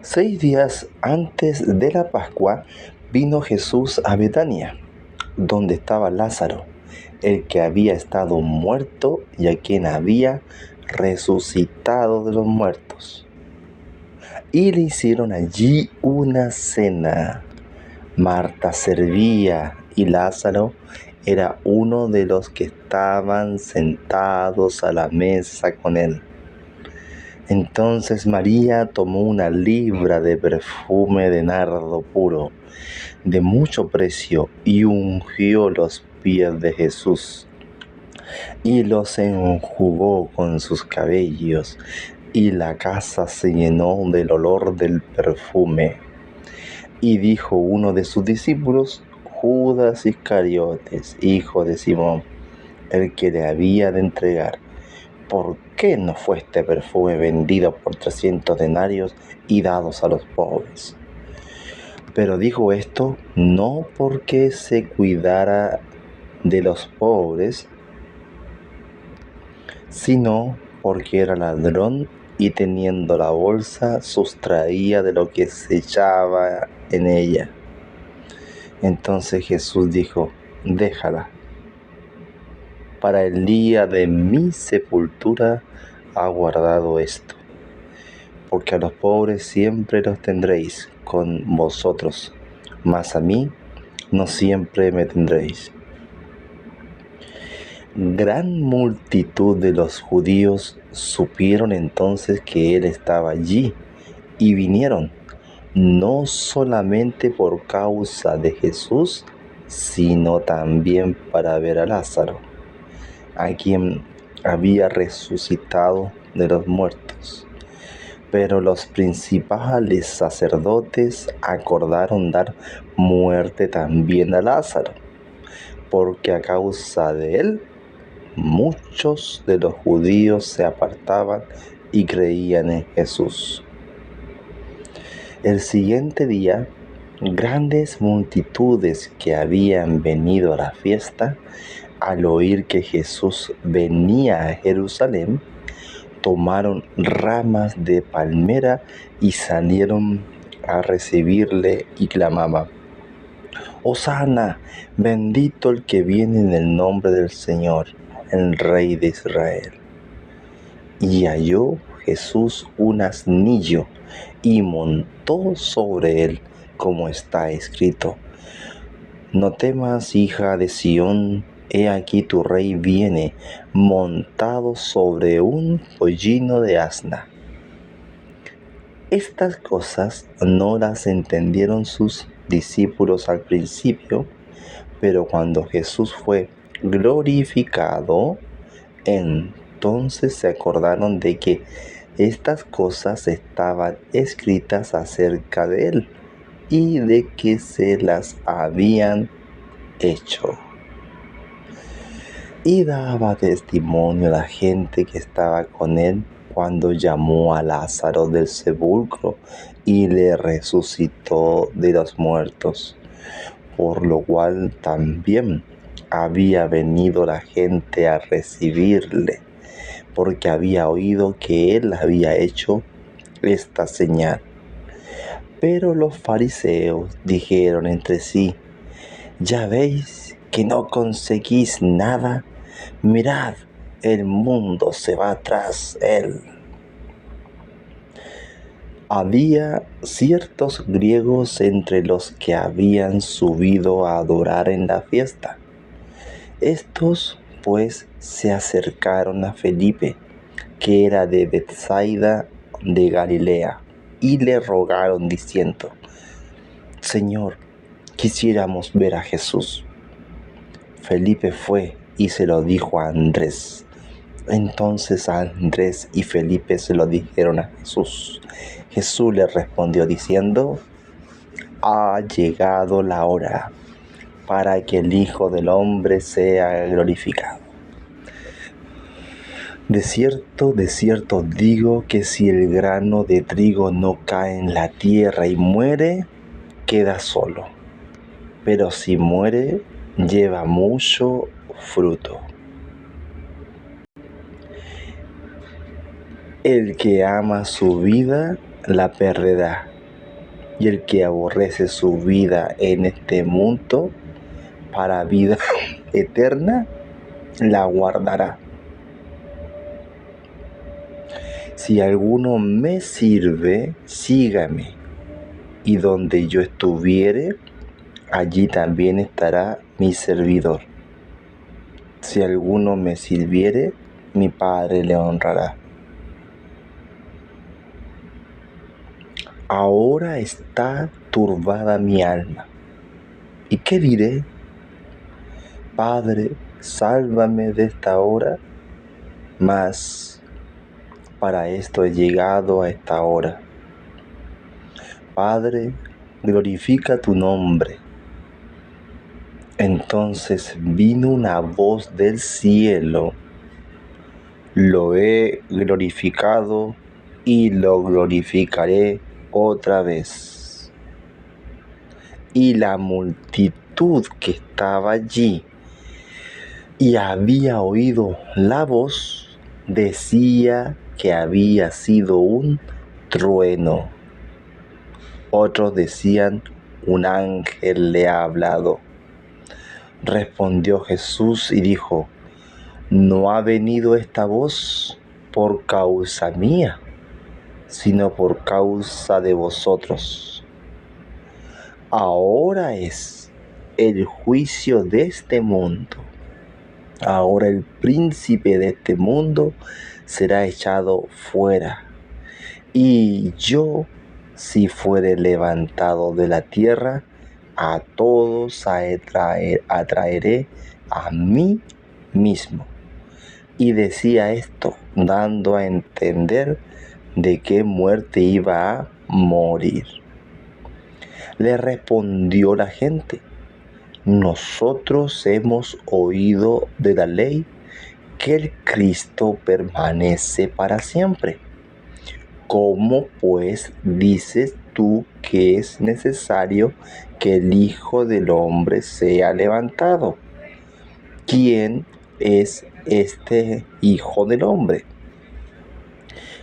6 días antes de la Pascua vino Jesús a Betania, donde estaba Lázaro, el que había estado muerto y a quien había resucitado de los muertos. Y le hicieron allí una cena. Marta servía y Lázaro era uno de los que estaban sentados a la mesa con él. Entonces María tomó una libra de perfume de nardo puro, de mucho precio, y ungió los pies de Jesús, y los enjugó con sus cabellos, y la casa se llenó del olor del perfume. Y dijo uno de sus discípulos, Judas Iscariotes, hijo de Simón, el que le había de entregar: ¿por qué no fue este perfume vendido por 300 denarios y dados a los pobres? Pero dijo esto no porque se cuidara de los pobres, sino porque era ladrón y teniendo la bolsa sustraía de lo que se echaba en ella. Entonces Jesús dijo: déjala. Para el día de mi sepultura ha guardado esto, porque a los pobres siempre los tendréis con vosotros, mas a mí no siempre me tendréis. Gran multitud de los judíos supieron entonces que él estaba allí y vinieron, no solamente por causa de Jesús, sino también para ver a Lázaro, a quien había resucitado de los muertos. Pero los principales sacerdotes acordaron dar muerte también a Lázaro, porque a causa de él muchos de los judíos se apartaban y creían en Jesús. El siguiente día, grandes multitudes que habían venido a la fiesta, al oír que Jesús venía a Jerusalén, tomaron ramas de palmera y salieron a recibirle y clamaban: Hosana, bendito el que viene en el nombre del Señor, el Rey de Israel. Y halló Jesús un asnillo y montó sobre él, como está escrito: no temas, hija de Sión, he aquí tu rey viene, montado sobre un pollino de asna. Estas cosas no las entendieron sus discípulos al principio, pero cuando Jesús fue glorificado, entonces se acordaron de que estas cosas estaban escritas acerca de él y de que se las habían hecho. Y daba testimonio a la gente que estaba con él cuando llamó a Lázaro del sepulcro y le resucitó de los muertos, por lo cual también había venido la gente a recibirle, porque había oído que él había hecho esta señal. Pero los fariseos dijeron entre sí: ¿ya veis que no conseguís nada? Mirad, el mundo se va tras él. Había ciertos griegos entre los que habían subido a adorar en la fiesta. Estos, pues, se acercaron a Felipe, que era de Betsaida de Galilea, y le rogaron diciendo: Señor, quisiéramos ver a Jesús. Felipe fue y se lo dijo a Andrés. Entonces Andrés y Felipe se lo dijeron a Jesús. Jesús le respondió diciendo: ha llegado la hora para que el Hijo del Hombre sea glorificado. De cierto os digo que si el grano de trigo no cae en la tierra y muere, queda solo. Pero si muere, lleva mucho fruto. El que ama su vida, la perderá. y el que aborrece su vida en este mundo para vida eterna, la guardará. Si alguno me sirve, sígame, y donde yo estuviere, allí también estará mi servidor. Si alguno me sirviere, mi Padre le honrará. Ahora está turbada mi alma. ¿Y qué diré? Padre, sálvame de esta hora. Mas para esto he llegado a esta hora. Padre, glorifica tu nombre. Entonces vino una voz del cielo. Lo he glorificado y lo glorificaré otra vez. Y la multitud que estaba allí y había oído la voz, decía que había sido un trueno. Otros decían, un ángel le ha hablado. Respondió Jesús y dijo, no ha venido esta voz por causa mía, sino por causa de vosotros. Ahora es el juicio de este mundo. Ahora el príncipe de este mundo será echado fuera. Y yo, si fuere levantado de la tierra, a todos atraeré a mí mismo. Y decía esto, dando a entender de qué muerte iba a morir. Le respondió la gente, nosotros hemos oído de la ley que el Cristo permanece para siempre. ¿Cómo pues dices tú que es necesario que el Hijo del Hombre sea levantado? ¿Quién es este Hijo del Hombre?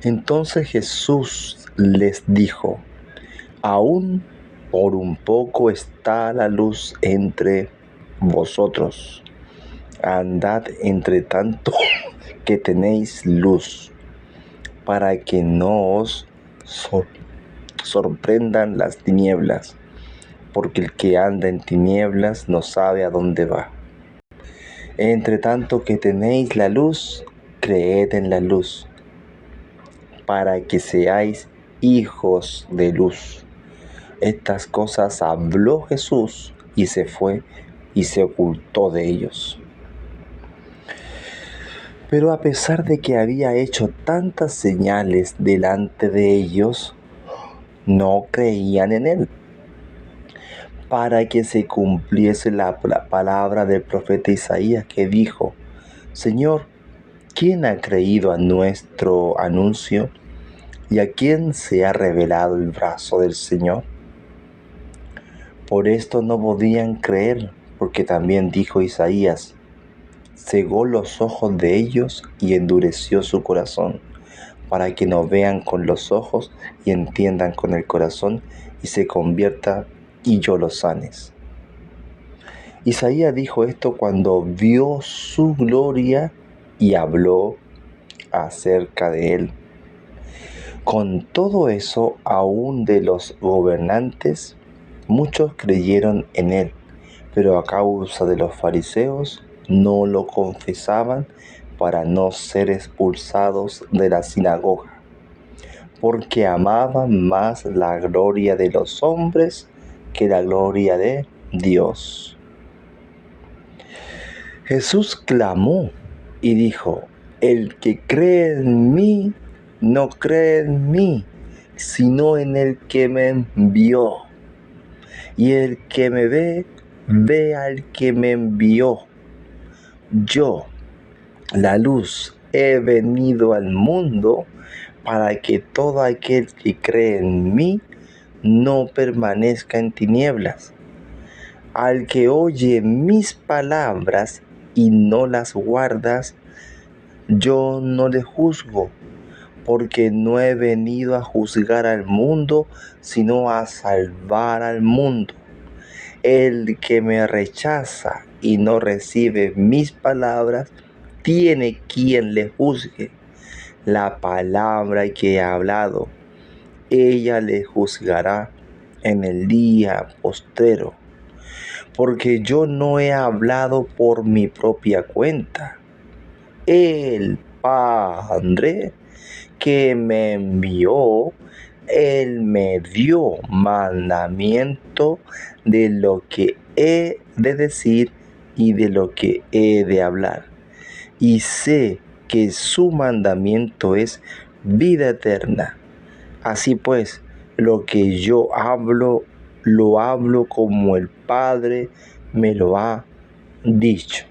Entonces Jesús les dijo, aún por un poco está la luz entre vosotros. Andad entre tanto que tenéis luz, para que no os sorprendan las tinieblas, porque el que anda en tinieblas no sabe a dónde va. Entre tanto que tenéis la luz, creed en la luz, para que seáis hijos de luz. Estas cosas habló Jesús y se fue y se ocultó de ellos. Pero a pesar de que había hecho tantas señales delante de ellos, no creían en él, para que se cumpliese la palabra del profeta Isaías que dijo, Señor, ¿quién ha creído a nuestro anuncio y a quién se ha revelado el brazo del Señor? Por esto no podían creer, porque también dijo Isaías, cegó los ojos de ellos y endureció su corazón, para que no vean con los ojos y entiendan con el corazón y se convierta y yo los sanes. Isaías dijo esto cuando vio su gloria y habló acerca de él. Con todo eso, aún de los gobernantes, muchos creyeron en él, pero a causa de los fariseos no lo confesaban para no ser expulsados de la sinagoga, porque amaban más la gloria de los hombres que la gloria de Dios. Jesús clamó y dijo, el que cree en mí, no cree en mí, sino en el que me envió. Y el que me ve, ve al que me envió. Yo, la luz, he venido al mundo para que todo aquel que cree en mí no permanezca en tinieblas. Al que oye mis palabras y no las guardas, yo no le juzgo, porque no he venido a juzgar al mundo, sino a salvar al mundo. El que me rechaza y no recibe mis palabras, tiene quien le juzgue. La palabra que he hablado, ella le juzgará en el día postrero, porque yo no he hablado por mi propia cuenta. El Padre que me envió, Él me dio mandamiento de lo que he de decir y de lo que he de hablar. Y sé que su mandamiento es vida eterna. Así pues, lo que yo hablo, lo hablo como el Padre me lo ha dicho.